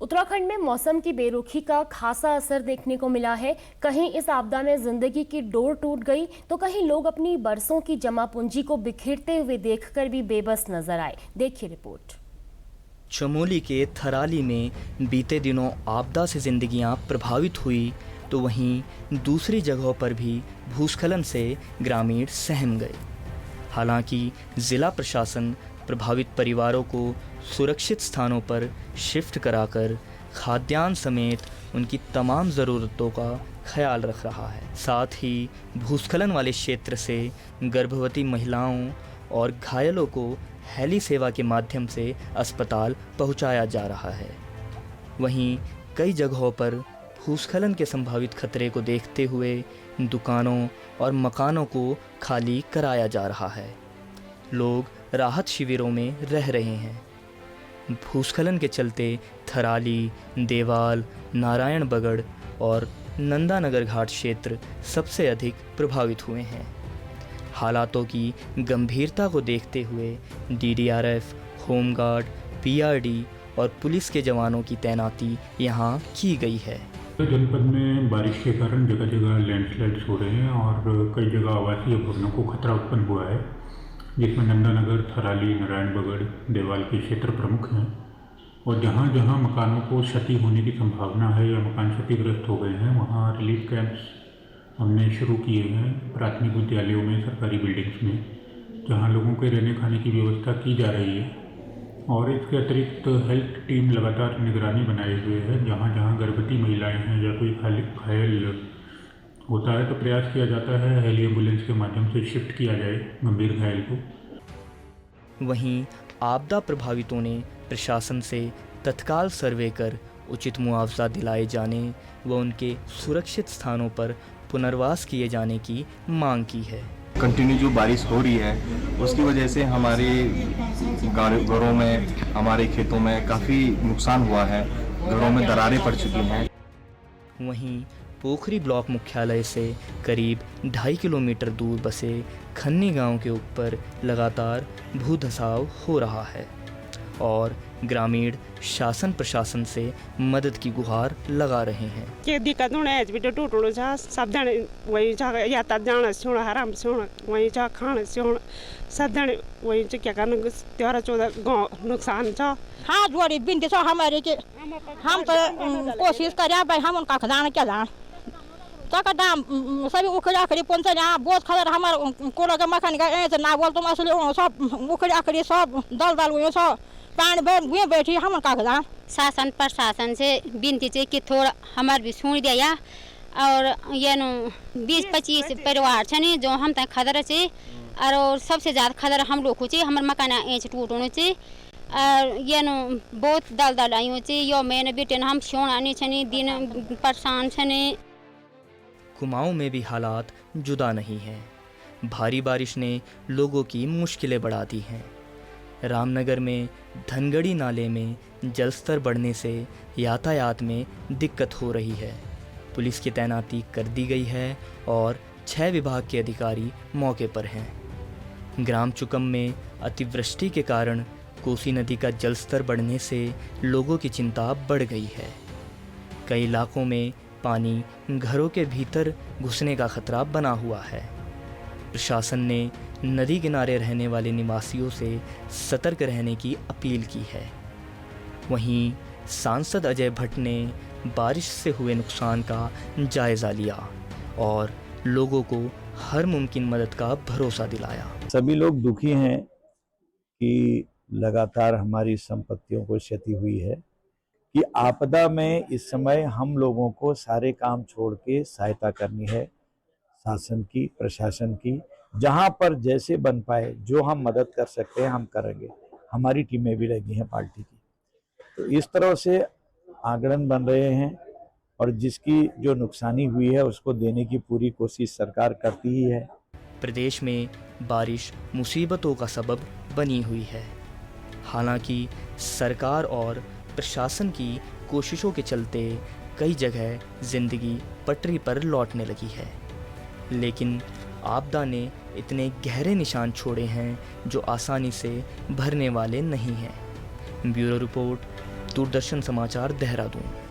उत्तराखंड में मौसम की बेरुखी का खासा असर देखने को मिला है। कहीं इस आपदा में जिंदगी की डोर टूट गई तो कहीं लोग अपनी बरसों की जमा पूंजी को बिखेरते हुए देखकर भी बेबस नजर आए। देखिए रिपोर्ट। चमोली के थराली में बीते दिनों आपदा से जिंदगियां प्रभावित हुई तो वहीं दूसरी जगहों पर भी भूस्खलन से ग्रामीण सहम गए। हालांकि जिला प्रशासन प्रभावित परिवारों को सुरक्षित स्थानों पर शिफ्ट कराकर खाद्यान्न समेत उनकी तमाम ज़रूरतों का ख्याल रख रहा है। साथ ही भूस्खलन वाले क्षेत्र से गर्भवती महिलाओं और घायलों को हेली सेवा के माध्यम से अस्पताल पहुंचाया जा रहा है। वहीं कई जगहों पर भूस्खलन के संभावित खतरे को देखते हुए दुकानों और मकानों को खाली कराया जा रहा है। लोग राहत शिविरों में रह रहे हैं। भूस्खलन के चलते थराली, देवाल, नारायण बगड़ और नंदानगर घाट क्षेत्र सबसे अधिक प्रभावित हुए हैं। हालातों की गंभीरता को देखते हुए डीडीआरएफ, होमगार्ड, पीआरडी और पुलिस के जवानों की तैनाती यहां की गई है। जनपद में बारिश के कारण जगह जगह लैंडस्लाइड्स हो रहे हैं और कई जगह आवासीय भवनों को खतरा उत्पन्न हुआ है, जिसमें नंदानगर, थराली, नारायण बगड़, देवाल के क्षेत्र प्रमुख हैं। और जहां जहां मकानों को क्षति होने की संभावना है या मकान क्षतिग्रस्त हो गए हैं, वहां रिलीफ कैंप्स हमने शुरू किए हैं प्राथमिक विद्यालयों में, सरकारी बिल्डिंग्स में, जहां लोगों के रहने खाने की व्यवस्था की जा रही है। और इसके अतिरिक्त हेल्थ टीम लगातार निगरानी बनाए हुए है। जहां जहां गर्भवती महिलाएं हैं या कोई घायल होता है तो प्रयास किया जाता है हेली एम्बुलेंस के माध्यम से शिफ्ट किया जाए गंभीर घायल को। वहीं आपदा प्रभावितों ने प्रशासन से तत्काल सर्वे कर उचित मुआवजा दिलाए जाने व उनके सुरक्षित स्थानों पर पुनर्वास किए जाने की मांग की है। कंटिन्यू जो बारिश हो रही है उसकी वजह से हमारे घरों में, हमारे खेतों में काफ़ी नुकसान हुआ है। घरों में दरारें पड़ चुकी हैं। वहीं पोखरी ब्लॉक मुख्यालय से करीब 2.5 किलोमीटर दूर बसे खन्नी गांव के ऊपर लगातार भूधसाव हो रहा है और ग्रामीण शासन प्रशासन से मदद की गुहार लगा रहे हैं। के दिक्कत होने आज भी टूटो जा सब जन वही जा यातायात जाना सुन आराम सुन वही जा खाना सुन सब जन वही क्या करना 13-14 गांव नुकसान छ। हाँ जोड़ी बिनती छ हमारे के हम तो कोशिश करिया भाई हम उनका खजाना क्या जान तक दाम सभी उखड़ा खड़ी पहुंचे यहाँ बहुत खतर हमारे कोड़ा के मकान का ऐसे ना बोल तुम असली सब उखड़ा खड़ी सब दल हुए सब पानी में बैठी हम का शासन प्रशासन से विनती है कि थोड़ा हमारे भी सुन दिया और ये 20-25 परिवार छे जो हम तक खतर से और सबसे ज़्यादा खतर हम लोग को हमारे मकान ऐसे टूटने से और ये बहुत दल आई छे यो मैंने बेटे हम सोना छे दिन परेशान छे। कुमाऊं में भी हालात जुदा नहीं हैं। भारी बारिश ने लोगों की मुश्किलें बढ़ा दी हैं। रामनगर में धनगढ़ी नाले में जलस्तर बढ़ने से यातायात में दिक्कत हो रही है। पुलिस की तैनाती कर दी गई है और 6 विभाग के अधिकारी मौके पर हैं। ग्राम चुकम में अतिवृष्टि के कारण कोसी नदी का जलस्तर बढ़ने से लोगों की चिंता बढ़ गई है। कई इलाकों में पानी घरों के भीतर घुसने का खतरा बना हुआ है। प्रशासन ने नदी किनारे रहने वाले निवासियों से सतर्क रहने की अपील की है। वहीं सांसद अजय भट्ट ने बारिश से हुए नुकसान का जायजा लिया और लोगों को हर मुमकिन मदद का भरोसा दिलाया। सभी लोग दुखी हैं कि लगातार हमारी संपत्तियों को क्षति हुई है कि आपदा में इस समय हम लोगों को सारे काम छोड़ के सहायता करनी है शासन की, प्रशासन की। जहां पर जैसे बन पाए जो हम मदद कर सकते हैं हम करेंगे। हमारी टीमें भी लगी हैं पार्टी की, तो इस तरह से आंकड़न बन रहे हैं और जिसकी जो नुकसानी हुई है उसको देने की पूरी कोशिश सरकार करती ही है। प्रदेश में बारिश मुसीबतों का सबब बनी हुई है। हालांकि सरकार और प्रशासन की कोशिशों के चलते कई जगह जिंदगी पटरी पर लौटने लगी है, लेकिन आपदा ने इतने गहरे निशान छोड़े हैं जो आसानी से भरने वाले नहीं हैं। ब्यूरो रिपोर्ट, दूरदर्शन समाचार, देहरादून।